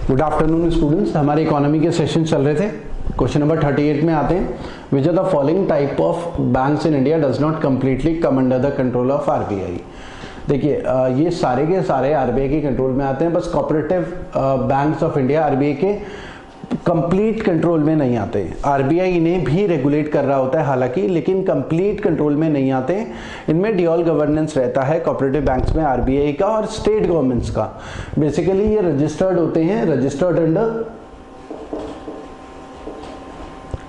Good afternoon students, हमारे economy के session चल रहे थे। क्वेश्चन नंबर 38 में आते हैं। Which are the following type of banks in India does not completely come under the control of RBI. देखिए ये सारे के सारे आरबीआई के कंट्रोल में आते हैं, बस cooperative banks of India RBI के कंप्लीट कंट्रोल में नहीं आते। आरबीआई इन्हें भी रेगुलेट कर रहा होता है हालांकि, लेकिन कंप्लीट कंट्रोल में नहीं आते। इनमें ड्यूअल गवर्नेंस रहता है कोऑपरेटिव बैंक्स में आरबीआई का और स्टेट गवर्नमेंट्स का। बेसिकली ये रजिस्टर्ड होते हैं, registered under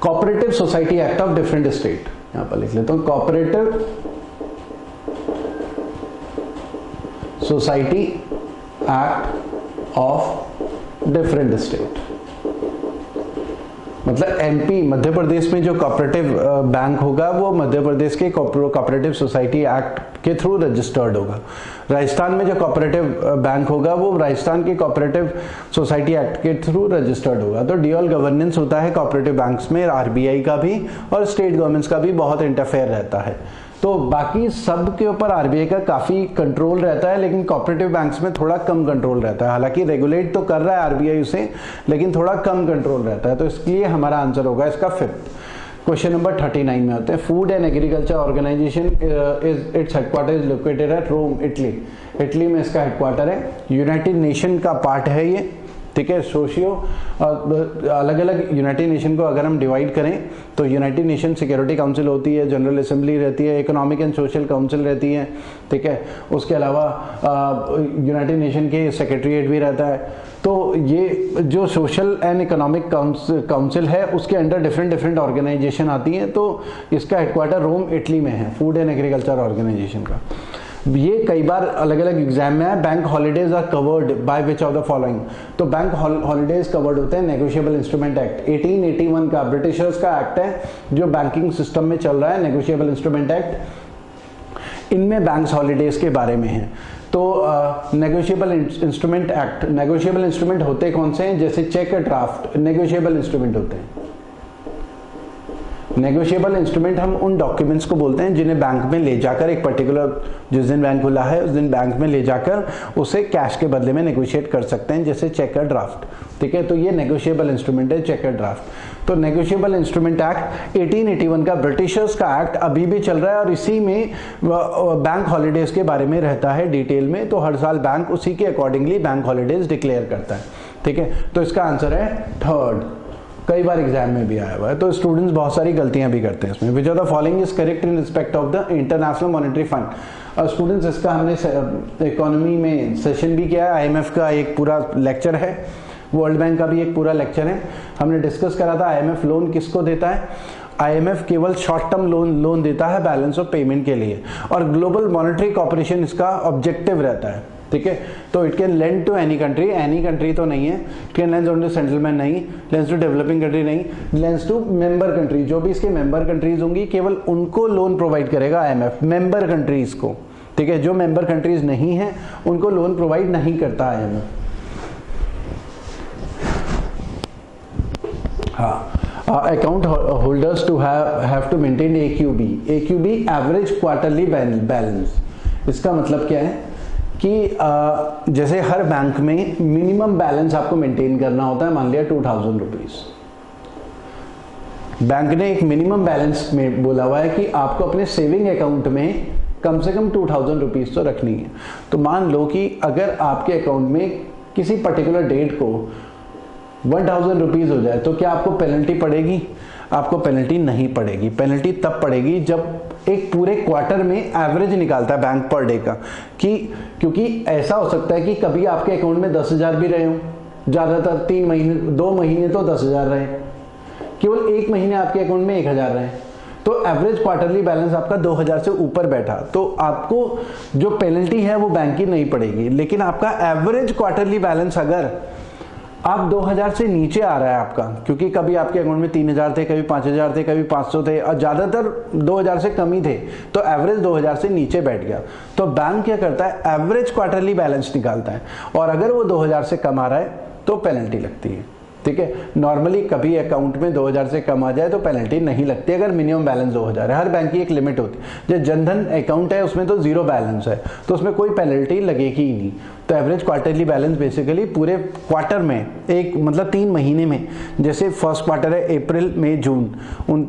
cooperative society act of different state. यहां पर लिख लेता हूं, cooperative society act of different state. मतलब एमपी मध्य प्रदेश में जो कोऑपरेटिव बैंक होगा वो मध्य प्रदेश के कोऑपरेटिव सोसाइटी एक्ट के थ्रू रजिस्टर्ड होगा। राजस्थान में जो कोऑपरेटिव बैंक होगा वो राजस्थान के कोऑपरेटिव सोसाइटी एक्ट के थ्रू रजिस्टर्ड होगा। तो ड्यूअल गवर्नेंस होता है कोऑपरेटिव बैंक्स में, आरबीआई का भी और स्टेट गवर्नमेंट्स का भी बहुत इंटरफेयर रहता है। तो बाकी सब के ऊपर आरबीआई का काफी कंट्रोल रहता है, लेकिन कोऑपरेटिव बैंक्स में थोड़ा कम कंट्रोल रहता है। हालांकि रेगुलेट तो कर रहा है आरबीआई उसे, लेकिन थोड़ा कम कंट्रोल रहता है। तो इसलिए हमारा आंसर होगा इसका फिफ्थ। क्वेश्चन नंबर 39 में होते हैं। Food and agriculture organisation is its headquarter is located at Rome, Italy. Italy में इसका हेडक्वार्टर है। यूनाइटेड नेशन का पार्ट है ये, ठीक है। सोशियो अलग अलग यूनाइटेड नेशन को अगर हम डिवाइड करें तो यूनाइटेड नेशन सिक्योरिटी काउंसिल होती है, जनरल असेंबली रहती है, इकोनॉमिक एंड सोशल काउंसिल रहती है, ठीक है। उसके अलावा यूनाइटेड नेशन के सेक्रेटरीट भी रहता है। तो ये जो सोशल एंड इकोनॉमिक काउंसिल है उसके अंडर डिफरेंट डिफरेंट ऑर्गेनाइजेशन आती हैं। तो इसका हेडक्वार्टर रोम, इटली में है, फूड एंड एग्रीकल्चर ऑर्गेनाइजेशन का। ये कई बार अलग अलग एग्जाम में है। Bank holidays are covered by which of the following. तो बैंक हॉलीडेज कवर्ड होते हैं नेगोशिएबल इंस्ट्रूमेंट एक्ट 1881 का, ब्रिटिशर्स का एक्ट है जो बैंकिंग सिस्टम में चल रहा है, नेगोशिएबल इंस्ट्रूमेंट एक्ट। इनमें बैंक्स हॉलीडेज के बारे में है। तो negotiable instrument act, negotiable instrument होते कौन से हैं? जैसे चेक ड्राफ्ट नेगोशिएबल इंस्ट्रूमेंट होते हैं। नेगोशिएबल इंस्ट्रूमेंट हम उन डॉक्यूमेंट्स को बोलते हैं जिन्हें बैंक में ले जाकर, एक पर्टिकुलर जिस दिन बैंक खुला है उस दिन बैंक में ले जाकर उसे कैश के बदले में नेगोशिएट कर सकते हैं, जैसे चेक ड्राफ्ट, ठीक है। तो ये नेगोशिएबल इंस्ट्रूमेंट है, चेक ड्राफ्ट। तो नेगोशिएबल इंस्ट्रूमेंट एक्ट 1881 का, ब्रिटिशर्स का एक्ट अभी भी चल रहा है और इसी में बैंक हॉलीडेज के बारे में रहता है डिटेल में। तो हर साल बैंक उसी के अकॉर्डिंगली बैंक हॉलीडेज डिक्लेयर करता है, ठीक है। तो इसका आंसर है थर्ड। कई बार एग्जाम में भी आया हुआ है। तो स्टूडेंट्स बहुत सारी गलतियां भी करते हैं इसमें। Which are the following is correct in respect of the international monetary fund. Students इसका हमने इकोनॉमी में सेशन भी किया है, आईएमएफ का एक पूरा लेक्चर है, वर्ल्ड बैंक का भी एक पूरा लेक्चर है। हमने डिस्कस करा था आईएमएफ लोन किसको देता है। आईएमएफ केवल शॉर्ट टर्म लोन देता है बैलेंस ऑफ पेमेंट के लिए, और ग्लोबल मॉनेटरी कॉर्पोरेशन इसका ऑब्जेक्टिव रहता है, ठीक है। तो it can lend to any country तो नहीं है, it can lend only settlement नहीं, लेंस टू डेवलपिंग कंट्री नहीं, लेंस टू मेंबर कंट्री। जो भी इसके मेंबर कंट्रीज होंगी केवल उनको लोन प्रोवाइड करेगा आईएमएफ, मेंबर कंट्रीज को, ठीक है। जो मेंबर कंट्रीज नहीं है उनको लोन प्रोवाइड नहीं करता आईएमएफ। हाँ, account holders to have to maintain AQB average quarterly balance. इसका मतलब क्या है कि जैसे हर बैंक में मिनिमम बैलेंस आपको मेंटेन करना होता है। मान लिया 2000 रुपीज, बैंक ने एक मिनिमम बैलेंस में बोला हुआ है कि आपको अपने सेविंग अकाउंट में कम से कम 2000 रुपीज तो रखनी है। तो मान लो कि अगर आपके अकाउंट में किसी पर्टिकुलर डेट को 1000 रुपीज हो जाए तो क्या आपको पेनल्टी पड़ेगी? आपको पेनल्टी नहीं पड़ेगी। पेनल्टी तब पड़ेगी जब एक पूरे क्वार्टर में एवरेज निकालता है बैंक पर डे का, कि क्योंकि ऐसा हो सकता है कि कभी आपके अकाउंट में 10,000 भी रहे हो, ज्यादातर 3 महीने 2 महीने तो 10,000 रहे, केवल 1 महीने आपके अकाउंट में 1,000 रहे। तो एवरेज क्वार्टरली बैलेंस आपका 2000 से ऊपर बैठा तो आपको जो पेनल्टी है वो बैंक की नहीं पड़ेगी। लेकिन आपका एवरेज क्वार्टरली बैलेंस अगर आप 2000 से नीचे आ रहा है आपका, क्योंकि कभी आपके अकाउंट में 3000 थे, कभी 5000 थे, कभी 500 थे और ज्यादातर 2000 से कम ही थे, तो एवरेज 2000 से नीचे बैठ गया, तो बैंक क्या करता है? एवरेज क्वार्टरली बैलेंस निकालता है, और अगर वो 2000 से कम आ रहा है तो पेनल्टी लगती है, ठीक है। नॉर्मली कभी अकाउंट में 2000 से कम आ जाए तो पेनल्टी नहीं लगती अगर मिनिमम बैलेंस 2000 है। हर बैंक की एक लिमिट होती है। जो जनधन अकाउंट है उसमें तो 0 बैलेंस है तो उसमें कोई पेनल्टी लगेगी ही नहीं। तो एवरेज क्वार्टरली बैलेंस बेसिकली पूरे क्वार्टर में एक मतलब 3 महीने में, जैसे फर्स्ट क्वार्टर है अप्रैल मई जून,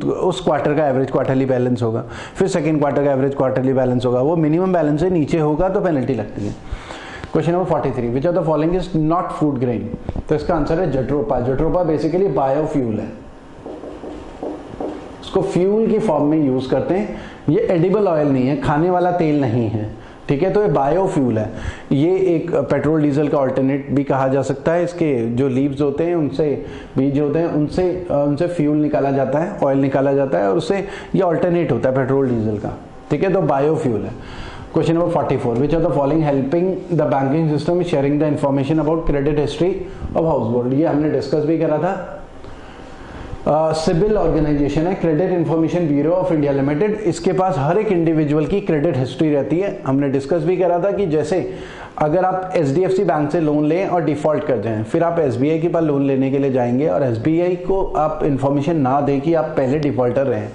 उस क्वार्टर का एवरेज क्वार्टरली बैलेंस होगा। फिर सेकेंड क्वार्टर का एवरेज क्वार्टरली बैलेंस होगा, वो मिनिमम बैलेंस से नीचे होगा तो पेनल्टी लगती है। Question number 43, which of the following is not food grain? तो इसका आंसर है जट्रोपा। जट्रोपा बेसिकली बायोफ्यूल है, उसको फ्यूल की फॉर्म में यूज करते हैं। ये एडिबल ऑयल नहीं है, खाने वाला तेल नहीं है, ठीक है। तो ये बायोफ्यूल है। ये एक पेट्रोल डीजल का ऑल्टरनेट भी कहा जा सकता है। इसके जो लीव्स होते हैं, उनसे बीज होते हैं, उनसे फ्यूल निकाला जाता है, ऑयल निकाला जाता है और उससे ये ऑल्टरनेट होता है पेट्रोल डीजल का, ठीक है। तो बायोफ्यूल है। Question number 44, which of the following helping the banking system is sharing the information about credit history of house hold? ये हमने डिस्कस भी करा था। सिबिल ऑर्गेनाइजेशन है, credit information bureau of India limited. इसके पास हर एक इंडिविजुअल की क्रेडिट हिस्ट्री रहती है। हमने डिस्कस भी करा था कि जैसे अगर आप एचडीएफसी बैंक से लोन लें और डिफॉल्ट कर जाएं, फिर आप एसबीआई के पास लोन लेने के लिए जाएंगे और एसबीआई को आप इंफॉर्मेशन ना दें कि आप पहले डिफॉल्टर रहे,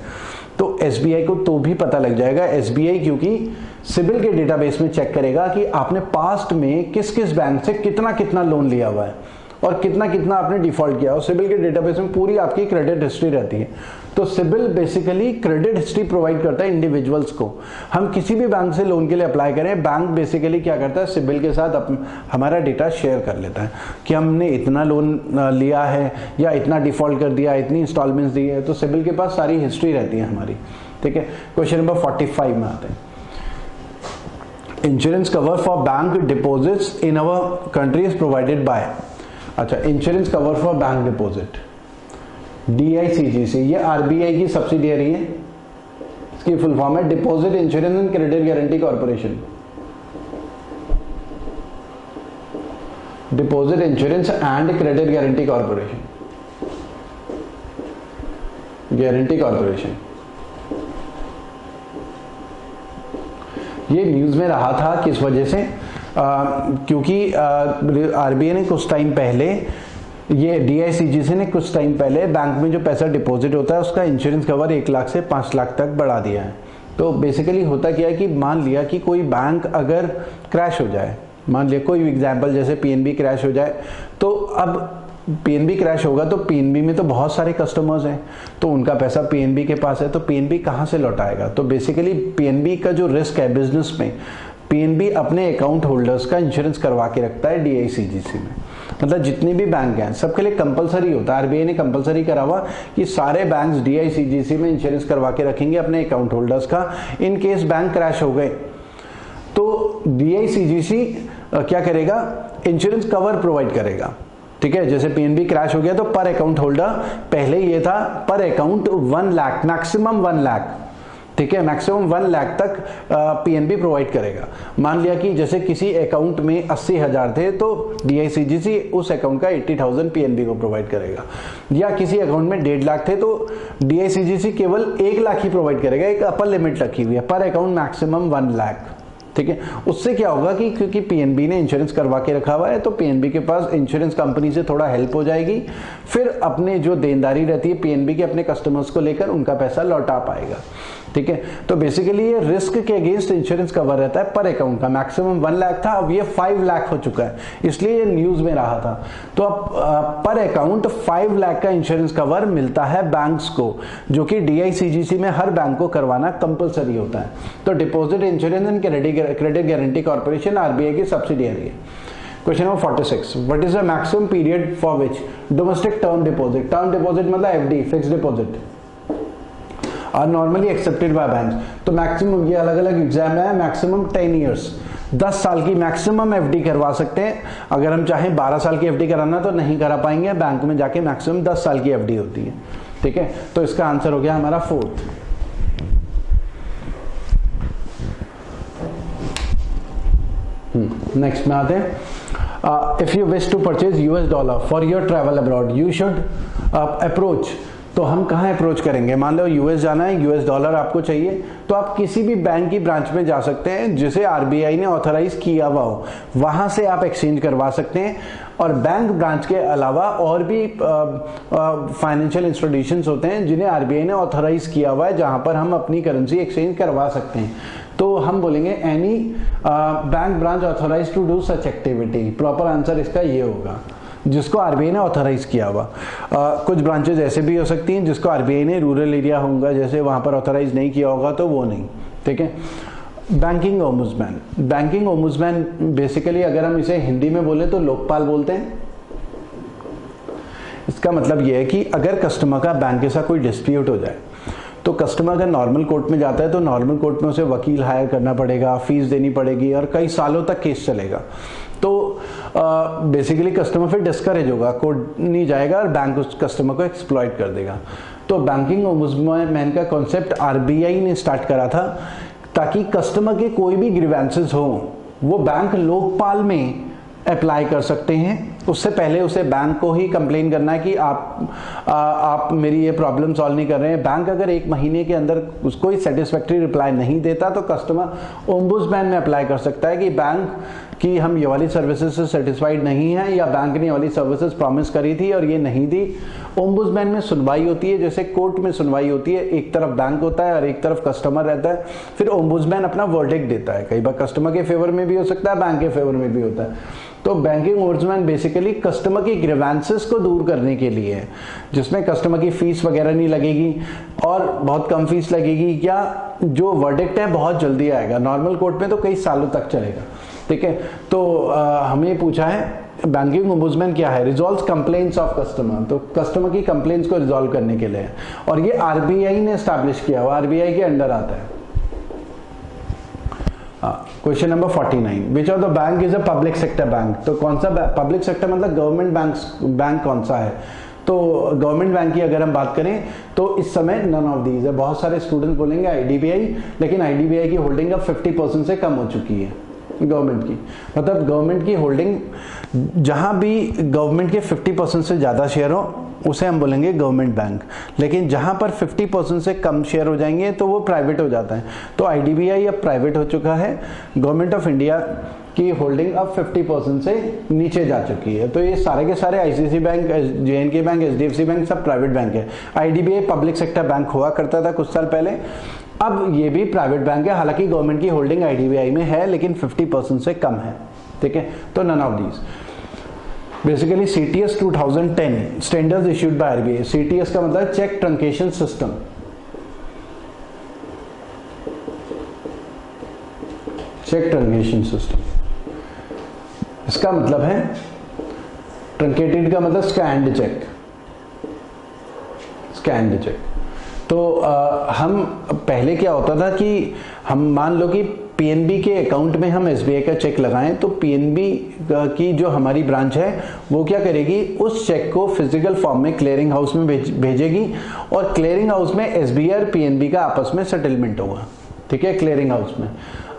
तो एसबीआई को तो भी पता लग जाएगा। एसबीआई क्योंकि सिबिल के डेटाबेस में चेक करेगा कि आपने पास्ट में किस किस बैंक से कितना कितना लोन लिया हुआ है और कितना कितना आपने डिफॉल्ट किया, और सिबिल के डेटाबेस में पूरी आपकी क्रेडिट हिस्ट्री रहती है। तो CIBIL basically credit history provide करता है इंडिविजुअल्स को। हम किसी भी बैंक से लोन के लिए अप्लाई करें, बैंक बेसिकली क्या करता है, सिबिल के साथ हमारा डेटा शेयर कर लेता है कि हमने इतना लोन लिया है या इतना डिफॉल्ट कर दिया, इतनी इंस्टॉलमेंट्स दी है, तो सिबिल के पास सारी हिस्ट्री रहती है हमारी, ठीक है। क्वेश्चन नंबर 45 में आते हैं। Insurance cover for bank deposits in our country is provided by, अच्छा, insurance cover for bank deposit, DICGC, ये आरबीआई की सब्सिडियरी है। इसकी फुल फॉर्म है deposit insurance and credit guarantee corporation. Deposit insurance and credit guarantee corporation, guarantee corporation. ये news में रहा था किस वजह से, क्योंकि आरबीआई ने कुछ टाइम पहले, ये DICGC ने कुछ टाइम पहले बैंक में जो पैसा डिपॉजिट होता है उसका इंश्योरेंस कवर 1 लाख से 5 लाख तक बढ़ा दिया है। तो बेसिकली होता क्या है कि मान लिया कि कोई बैंक अगर क्रैश हो जाए, मान लिया कोई एग्जाम्पल जैसे PNB क्रैश हो जाए, तो अब PNB क्रैश होगा तो PNB में तो बहुत सारे कस्टमर्स हैं, तो उनका पैसा PNB के पास है, तो PNB कहाँ से लौटाएगा? तो बेसिकली PNB का जो रिस्क है बिजनेस में, PNB अपने अकाउंट होल्डर्स का इंश्योरेंस करवा के रखता है DICGC में। मतलब जितने भी बैंक हैं सबके लिए कंपलसरी होता है, आरबीआई ने कंपलसरी करा हुआ कि सारे बैंक्स DICGC में इंश्योरेंस करवा के रखेंगे अपने अकाउंट होल्डर्स का। इन केस बैंक क्रैश हो गए तो DICGC क्या करेगा, इंश्योरेंस कवर प्रोवाइड करेगा, ठीक है। जैसे PNB क्रैश हो गया तो पर अकाउंट होल्डर, पहले ये था पर अकाउंट 1 लाख, मैक्सिमम 1 लाख, ठीक है, मैक्सिमम 1 लाख तक PNB प्रोवाइड करेगा। मान लिया कि जैसे किसी अकाउंट में 80,000 थे तो DICGC उस अकाउंट का 80,000 PNB को प्रोवाइड करेगा, या किसी अकाउंट में 1.5 लाख थे तो DICGC केवल 1 लाख ही प्रोवाइड करेगा। एक अपर लिमिट रखी हुई है, पर अकाउंट मैक्सिमम 1 लाख, ठीक है। उससे क्या होगा कि क्योंकि PNB ने इंश्योरेंस करवा के रखा हुआ है तो PNB के पास इंश्योरेंस कंपनी से थोड़ा हेल्प हो जाएगी, फिर अपने जो देनदारी रहती है PNB के अपने कस्टमर्स को लेकर उनका पैसा लौटा पाएगा, ठीक है। तो बेसिकली ये रिस्क के अगेंस्ट इंश्योरेंस कवर रहता है पर अकाउंट का। मैक्सिमम 1 लाख था, अब ये 5 लाख हो चुका है, इसलिए ये न्यूज में रहा था। तो अब पर अकाउंट 5 लाख का इंश्योरेंस कवर मिलता है बैंक्स को, जो कि DICGC में हर बैंक को करवाना कंपलसरी होता है। तो deposit insurance and credit guarantee corporation RBI की सब्सिडियरी है। Question number 46, what is the maximum period for which domestic term deposit, term deposit मतलब FD, fix deposit, are normally accepted by banks. तो maximum, ये अलग अलग exam है, maximum 10 years, 10 साल की मैक्सिमम FD करवा सकते हैं। अगर हम चाहें 12 साल की FD कराना तो नहीं करा पाएंगे, बैंक में जाके मैक्सिमम 10 साल की FD होती है, ठीक है। तो इसका आंसर हो गया हमारा 4th। नेक्स्ट में आते हैं, if you wish to purchase US dollar for your travel abroad you should approach तो हम कहाँ अप्रोच करेंगे? मान लो यूएस जाना है, यूएस डॉलर आपको चाहिए, तो आप किसी भी बैंक की ब्रांच में जा सकते हैं जिसे आरबीआई ने ऑथराइज किया हुआ हो, वहां से आप एक्सचेंज करवा सकते हैं। और बैंक ब्रांच के अलावा और भी फाइनेंशियल इंस्टीट्यूशंस होते हैं जिन्हें आरबीआई ने ऑथराइज किया हुआ है, जहां पर हम अपनी करेंसी एक्सचेंज करवा सकते हैं। तो हम बोलेंगे any bank branch authorise to do such activity. Proper answer इसका ये होगा, जिसको आरबीआई ने ऑथराइज किया हुआ। कुछ ब्रांचेज ऐसे भी हो सकती हैं जिसको आरबीआई ने, रूरल एरिया होगा जैसे, वहां पर ऑथराइज नहीं किया होगा तो वो नहीं। ठीक है। Banking ombudsman, banking ombudsman basically अगर हम इसे हिंदी में बोले तो लोकपाल बोलते हैं। इसका मतलब यह है कि अगर कस्टमर का बैंक के साथ कोई डिस्प्यूट हो जाए, तो कस्टमर अगर नॉर्मल कोर्ट में जाता है तो नॉर्मल कोर्ट में उसे वकील हायर करना पड़ेगा, फीस देनी पड़ेगी और कई सालों तक केस चलेगा। तो बेसिकली कस्टमर फिर डिस्करेज होगा, कोर्ट नहीं जाएगा और बैंक उस कस्टमर को एक्सप्लॉइट कर देगा। तो बैंकिंग ओम्बुड्समैन का कॉन्सेप्ट आरबीआई ने स्टार्ट करा था ताकि कस्टमर के कोई भी ग्रीवेंसेस हो वो बैंक लोकपाल में अप्लाई कर सकते हैं। उससे पहले उसे बैंक को ही कंप्लेन करना है कि आप मेरी ये प्रॉब्लम सॉल्व नहीं कर रहे हैं। बैंक अगर 1 महीने के अंदर उसको ही सेटिस्फैक्ट्री रिप्लाई नहीं देता तो कस्टमर ओम्बुड्समैन में अप्लाई कर सकता है कि बैंक कि हम ये वाली सर्विसेज से सेटिस्फाइड नहीं है, या बैंक ने ये वाली सर्विसेज प्रॉमिस करी थी और ये नहीं दी। ओम्बुड्समैन में सुनवाई होती है, जैसे कोर्ट में सुनवाई होती है, एक तरफ बैंक होता है और एक तरफ कस्टमर रहता है। फिर ओम्बुड्समैन अपना वर्डिक्ट देता है, कई बार कस्टमर के फेवर में भी हो सकता है, बैंक के फेवर में भी होता है। तो बैंकिंग ओम्बुड्समैन बेसिकली कस्टमर की ग्रीवेंसेस को दूर करने के लिए है, जिसमें कस्टमर की फीस वगैरह नहीं लगेगी और बहुत कम फीस लगेगी, या जो वर्डिक्ट है बहुत जल्दी आएगा। नॉर्मल कोर्ट में तो कई सालों तक चलेगा। ठीक है। तो हमें पूछा है बैंकिंग ओम्बुड्समैन क्या है? रिजॉल्व कंप्लेंट्स ऑफ कस्टमर, तो कस्टमर की कंप्लेंट्स को रिजॉल्व करने के लिए, और ये आरबीआई ने एस्टैब्लिश किया हुआ, आरबीआई के अंडर आता है। Question number 49, which of the bank is a public sector bank? तो कौन सा पब्लिक सेक्टर मतलब गवर्नमेंट बैंक कौन सा है? तो गवर्नमेंट बैंक की अगर हम बात करें तो इस समय नन ऑफ दीज है। बहुत सारे स्टूडेंट बोलेंगे आईडीबीआई, लेकिन आईडीबीआई की होल्डिंग अब 50% से कम हो चुकी है गवर्नमेंट की। मतलब गवर्नमेंट की होल्डिंग, जहां भी गवर्नमेंट के 50% से ज्यादा शेयर हो उसे हम बोलेंगे गवर्नमेंट बैंक, लेकिन जहां पर 50% से कम शेयर हो जाएंगे तो वो प्राइवेट हो जाता है। तो आईडीबीआई अब प्राइवेट हो चुका है। गवर्नमेंट ऑफ इंडिया की होल्डिंग अब 50% से नीचे जा चुकी है। तो ये सारे के सारे ICIC bank, JNK bank, HDFC bank सब प्राइवेट बैंक है। आईडीबीआई पब्लिक सेक्टर बैंक हुआ करता था कुछ साल पहले, अब ये भी प्राइवेट बैंक है। हालांकि गवर्नमेंट की होल्डिंग आईडीबीआई में है लेकिन 50% से कम है। ठीक है। तो none of these. Basically CTS 2010 standards issued by RBI. CTS का मतलब cheque truncation system. Cheque truncation system, इसका मतलब है ट्रंकेटेड का मतलब स्कैन्ड चेक, स्कैन्ड चेक। तो हम पहले क्या होता था कि हम मान लो कि पीएनबी के अकाउंट में हम एसबीआई का चेक लगाएं तो पीएनबी की जो हमारी ब्रांच है वो क्या करेगी, उस चेक को फिजिकल फॉर्म में क्लियरिंग हाउस में भेजेगी और क्लियरिंग हाउस में एसबीआई और पीएनबी का आपस में सेटलमेंट होगा। ठीक है, क्लियरिंग हाउस में।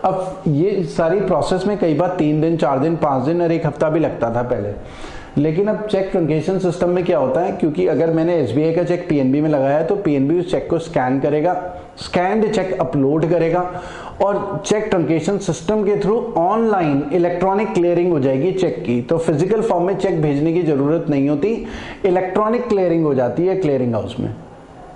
अब ये सारी प्रोसेस में कई बार 3 दिन, 4 दिन, 5 दिन और 1 हफ्ता भी लगता था पहले। लेकिन अब चेक ट्रंकेशन सिस्टम में क्या होता है, क्योंकि अगर मैंने एसबीआई का चेक पीएनबी में लगाया है तो पीएनबी उस चेक को स्कैन करेगा, स्कैन्ड चेक अपलोड करेगा और चेक ट्रंकेशन सिस्टम के थ्रू ऑनलाइन इलेक्ट्रॉनिक क्लियरिंग हो जाएगी चेक की। तो फिजिकल फॉर्म में चेक भेजने की जरूरत नहीं होती, इलेक्ट्रॉनिक क्लियरिंग हो जाती है क्लियरिंग हाउस में।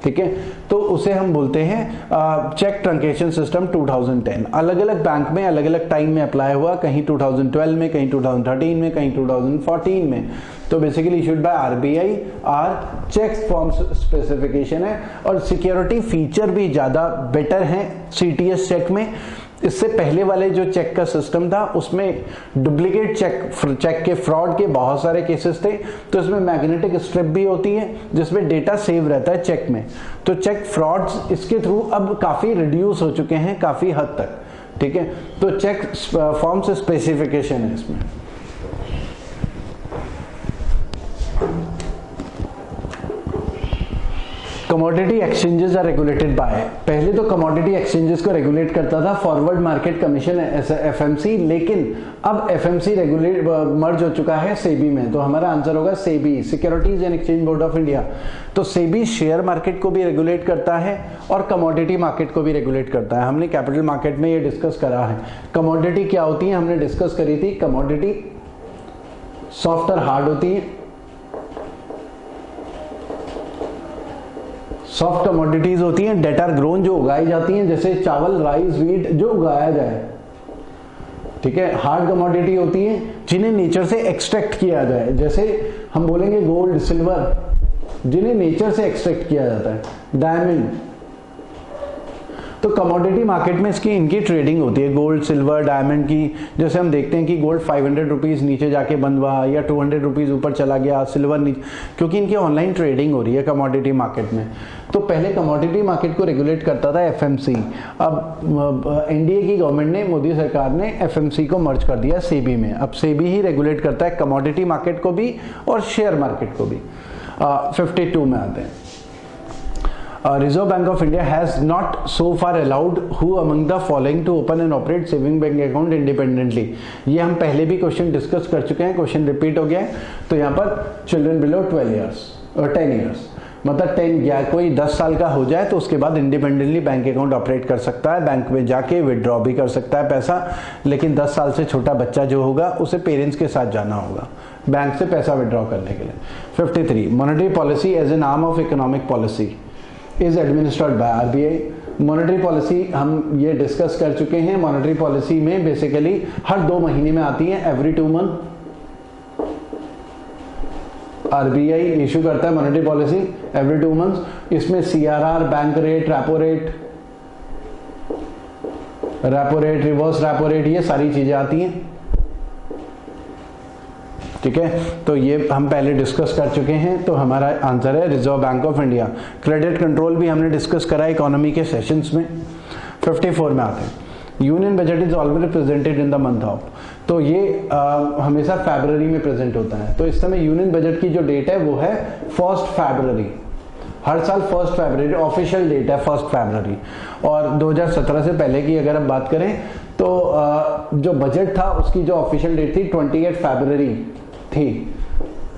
ठीक है, तो उसे हम बोलते हैं चेक ट्रंकेशन सिस्टम 2010। अलग अलग बैंक में अलग अलग टाइम में अप्लाई हुआ, कहीं 2012 में, कहीं 2013 में, कहीं 2014 में। तो basically issued by RBI are cheque form specification है और सिक्योरिटी फीचर भी ज्यादा बेटर है सीटीएस चेक में। इससे पहले वाले जो चेक का सिस्टम था उसमें डुप्लीकेट चेक के फ्रॉड के बहुत सारे केसेस थे। तो इसमें मैग्नेटिक स्ट्रिप भी होती है जिसमें डेटा सेव रहता है चेक में। तो चेक फ्रॉड्स इसके थ्रू अब काफी रिड्यूस हो चुके हैं काफी हद तक। ठीक है, तो चेक फॉर्म से स्पेसिफिकेशन है इसमें। Commodity exchanges are regulated by, पहले तो कमोडिटी एक्सचेंजेस को रेगुलेट करता था फॉरवर्ड मार्केट कमीशन एफएमसी, लेकिन अब एफएमसी रेगुलेट मर्ज हो चुका है सेबी में, तो हमारा आंसर होगा SEBI, securities and exchange board of India. तो सेबी शेयर मार्केट को भी रेगुलेट करता है और कमोडिटी मार्केट को भी रेगुलेट करता है। हमने कैपिटल मार्केट में ये डिस्कस करा है। कमोडिटी क्या होती है हमने डिस्कस करी थी, कमोडिटी सॉफ्ट और हार्ड होती है। सॉफ्ट कमोडिटीज होती हैं डेट आर ग्रोन, जो उगाई जाती हैं, जैसे चावल, राइस, व्हीट, जो उगाया जाए, ठीक है। हार्ड कमोडिटी होती है जिन्हें नेचर से एक्सट्रैक्ट किया जाए, जैसे हम बोलेंगे गोल्ड, सिल्वर, जिन्हें नेचर से एक्सट्रैक्ट किया जाता है, डायमंड। तो कमोडिटी मार्केट में इनकी ट्रेडिंग होती है, गोल्ड, सिल्वर, डायमंड की। जैसे हम देखते हैं कि गोल्ड 500 रुपीज नीचे जाके बंद हुआ या 200 रुपीज ऊपर चला गया, सिल्वर नीचे, क्योंकि इनकी ऑनलाइन ट्रेडिंग हो रही है कमोडिटी मार्केट में। तो पहले कमोडिटी मार्केट को रेगुलेट करता था एफएमसी, अब एनडीए की गवर्नमेंट ने, मोदी सरकार ने एफएमसी को मर्ज कर दिया सेबी में। अब सेबी ही रेगुलेट करता है कमोडिटी मार्केट को भी और शेयर मार्केट को भी। 52 में आते हैं। Reserve Bank of India has not so far allowed who among the following to open and operate saving bank account independently। ये हम पहले भी क्वेश्चन डिस्कस कर चुके हैं, क्वेश्चन रिपीट हो गया है। तो यहाँ पर चिल्ड्रन बिलो 12 ईयर्स और 10 ईयर्स, मतलब 10 या कोई 10 साल का हो जाए तो उसके बाद इंडिपेंडेंटली बैंक अकाउंट ऑपरेट कर सकता है, बैंक में जाके विड्रॉ भी कर सकता है पैसा। लेकिन 10 साल से छोटा बच्चा जो होगा उसे पेरेंट्स के साथ जाना होगा बैंक से पैसा विड्रॉ करने के लिए। 53 monetary policy as an arm of economic policy is administered by RBI. Monetary policy हम ये डिस्कस कर चुके हैं। मॉनेटरी पॉलिसी में बेसिकली हर 2 महीने में आती है, एवरी 2 मंथ आरबीआई इशू करता है मॉनेटरी पॉलिसी, एवरी 2 मंथ्स। इसमें CRR, bank rate, repo rate, reverse repo rate, ये सारी चीजें आती हैं, ठीक है। तो ये हम पहले डिस्कस कर चुके हैं। तो हमारा आंसर है reserve bank of India. Credit control भी हमने डिस्कस करा इकोनॉमी के सेशंस में। 54 में आते हैं। Union budget is always presented in the month of, तो ये हमेशा फरवरी में प्रेजेंट होता है। तो इस समय यूनियन बजट की जो डेट है वो है 1 फरवरी। हर साल 1 फरवरी ऑफिशियल डेट है, 1 फरवरी। और 2017 से पहले की अगर हम बात करें तो जो बजट था उसकी जो ऑफिशियल डेट थी 28 फरवरी थी।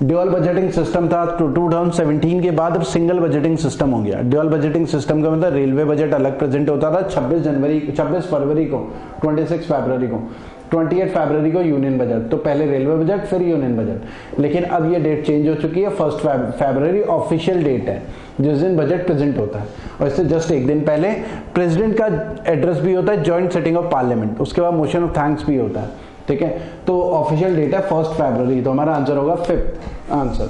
ड्यूअल बजटिंग सिस्टम था। 2017 के बाद अब सिंगल बजटिंग सिस्टम हो गया। ड्यूअल बजटिंग सिस्टम का मतलब रेलवे बजट अलग प्रेजेंट होता था 26 फरवरी को, 26 फरवरी को, 28 फरवरी को यूनियन बजट। तो पहले रेलवे बजट फिर यूनियन बजट। लेकिन अब ये डेट चेंज हो चुकी है, 1 फरवरी ऑफिशियल डेट है जिस दिन बजट प्रेजेंट होता है। और इससे जस्ट एक दिन पहले प्रेसिडेंट का एड्रेस भी होता है, जॉइंट सेटिंग ऑफ पार्लियामेंट, उसके बाद मोशन ऑफ थैंक्स भी होता है, ठीक है। तो ऑफिशियल डेट है 1 फरवरी। तो हमारा आंसर होगा 5th answer.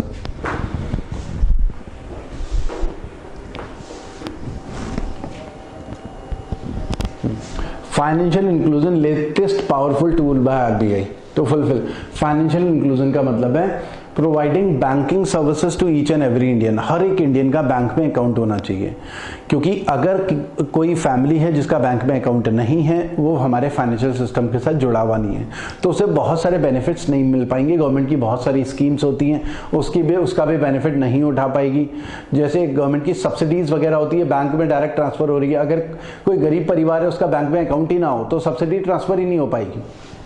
Financial inclusion latest powerful tool by RBI to fulfil. Financial inclusion का मतलब है providing banking services to each and every Indian. हर एक इंडियन का बैंक में अकाउंट होना चाहिए, क्योंकि अगर कोई फैमिली है जिसका बैंक में अकाउंट नहीं है, वो हमारे फाइनेंशियल सिस्टम के साथ जुड़ा हुआ नहीं है, तो उसे बहुत सारे बेनिफिट्स नहीं मिल पाएंगे। गवर्नमेंट की बहुत सारी स्कीम्स होती हैं, उसका भी बेनिफिट नहीं उठा पाएगी। जैसे गवर्नमेंट की सब्सिडीज वगैरह होती है, बैंक में डायरेक्ट ट्रांसफर हो रही है। अगर कोई गरीब परिवार है उसका बैंक में अकाउंट ही ना हो तो सब्सिडी ट्रांसफर ही नहीं हो पाएगी,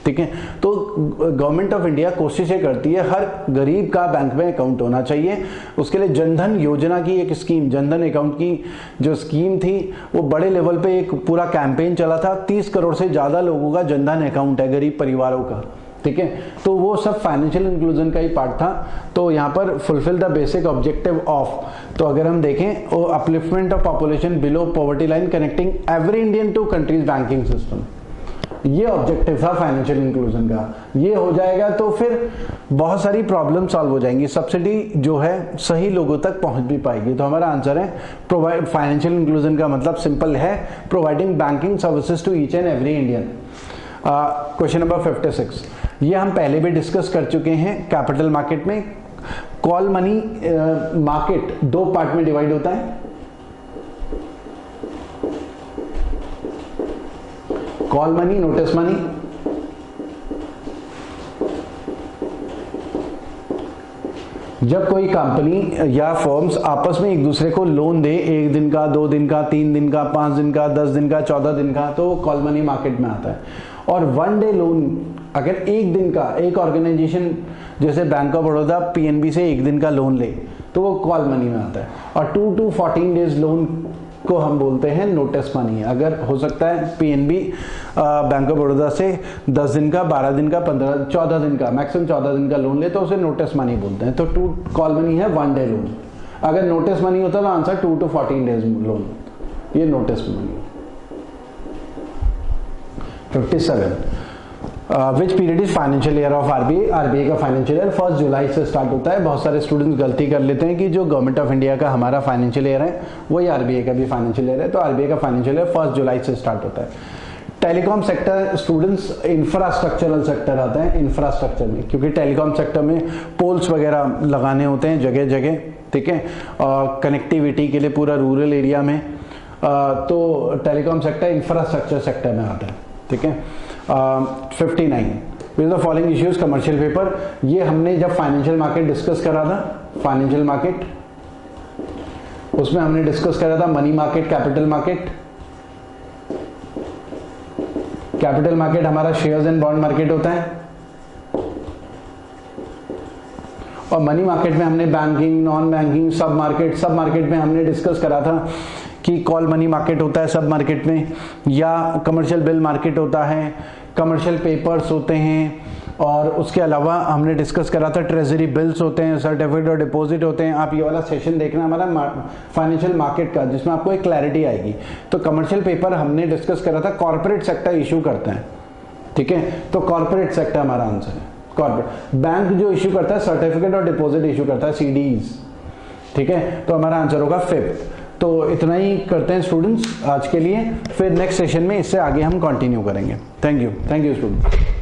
ठीक है। तो गवर्नमेंट ऑफ इंडिया कोशिश ये करती है हर गरीब का बैंक में अकाउंट होना चाहिए। उसके लिए जनधन योजना की एक स्कीम, जनधन अकाउंट की जो स्कीम थी वो बड़े लेवल पे एक पूरा कैंपेन चला था। 30 करोड़ से ज्यादा लोगों का जनधन अकाउंट है, गरीब परिवारों का, ठीक है। तो वो सब फाइनेंशियल इंक्लूजन का ही पार्ट था। तो यहाँ पर fulfil the basic objective of, तो अगर हम देखें upliftment of population below poverty line, connecting every Indian to country's banking system, ये ऑब्जेक्टिव था फाइनेंशियल इंक्लूजन का। ये हो जाएगा तो फिर बहुत सारी प्रॉब्लम सॉल्व हो जाएंगी, सब्सिडी जो है सही लोगों तक पहुंच भी पाएगी। तो हमारा आंसर है प्रोवाइड। फाइनेंशियल इंक्लूजन का मतलब सिंपल है, providing banking services to each and every Indian. Question number 56, ये हम पहले भी डिस्कस कर चुके हैं। कैपिटल मार्केट में कॉल मनी मार्केट 2 पार्ट में डिवाइड होता है। Call money, notice money. जब कोई कंपनी या फर्म्स आपस में एक दूसरे को लोन दे, 1 दिन का, 2 दिन का, 3 दिन का, 5 दिन का, 10 दिन का, 14 दिन का, तो वो कॉल मनी मार्केट में आता है। और 1 डे लोन अगर 1 दिन का एक ऑर्गेनाइजेशन जैसे बैंक ऑफ बड़ौदा पीएनबी से 1 दिन का लोन ले तो वो कॉल मनी में आता है। और 2 to 14 डेज लोन को हम बोलते हैं नोटिस मनी। अगर हो सकता है पीएनबी बैंक ऑफ बड़ौदा से 10 दिन का, 12 दिन का, 15, 14 दिन का, मैक्सिमम 14 दिन का लोन ले तो उसे नोटिस मनी बोलते हैं। तो 2 कॉल मनी है 1 डे लोन। अगर नोटिस मनी होता तो आंसर 2 to 14 डेज लोन, ये notice money. 57 which period is financial year of RBI. RBI का फाइनेंशियल ईयर 1 जुलाई से स्टार्ट होता है। बहुत सारे स्टूडेंट्स गलती कर लेते हैं कि जो गवर्नमेंट ऑफ इंडिया का हमारा फाइनेंशियल ईयर है वही आरबीआई का भी फाइनेंशियल ईयर है। तो आरबीआई का फाइनेंशियल ईयर 1 जुलाई से स्टार्ट होता है। Telecom sector students infrastructural sector आता है इंफ्रास्ट्रक्चर में, क्योंकि टेलीकॉम सेक्टर में पोल्स वगैरह लगाने होते हैं जगह जगह, ठीक है, और कनेक्टिविटी के लिए पूरा रूरल एरिया में। तो टेलीकॉम सेक्टर इंफ्रास्ट्रक्चर सेक्टर में आता है, ठीक है। 59 which the following issues commercial paper. ये हमने जब फाइनेंशियल मार्केट डिस्कस करा था, फाइनेंशियल मार्केट, उसमें हमने डिस्कस करा था money market, capital market. Capital market हमारा शेयर्स एंड बॉन्ड मार्केट होता है, और मनी मार्केट में हमने बैंकिंग, नॉन बैंकिंग, सब मार्केट में हमने डिस्कस करा था कि कॉल मनी मार्केट होता है सब मार्केट में, या कमर्शियल बिल मार्केट होता है, कमर्शियल पेपर्स होते हैं, और उसके अलावा हमने डिस्कस करा था ट्रेजरी बिल्स होते हैं, सर्टिफिकेट और डिपॉजिट होते हैं। आप ये वाला सेशन देखना हमारा फाइनेंशियल मार्केट का, जिसमें आपको एक क्लैरिटी आएगी। तो कमर्शियल पेपर हमने डिस्कस करा था कॉर्पोरेट सेक्टर इशू करते हैं, ठीक है, तो कॉर्पोरेट सेक्टर हमारा आंसर है। कॉर्पोरेट बैंक जो इशू करता है सर्टिफिकेट और डिपॉजिट इशू करता है, सीडीज, ठीक है, तो हमारा आंसर होगा 5th। तो इतना ही करते हैं स्टूडेंट्स आज के लिए, फिर नेक्स्ट सेशन में इससे आगे हम कंटिन्यू करेंगे। Thank you students.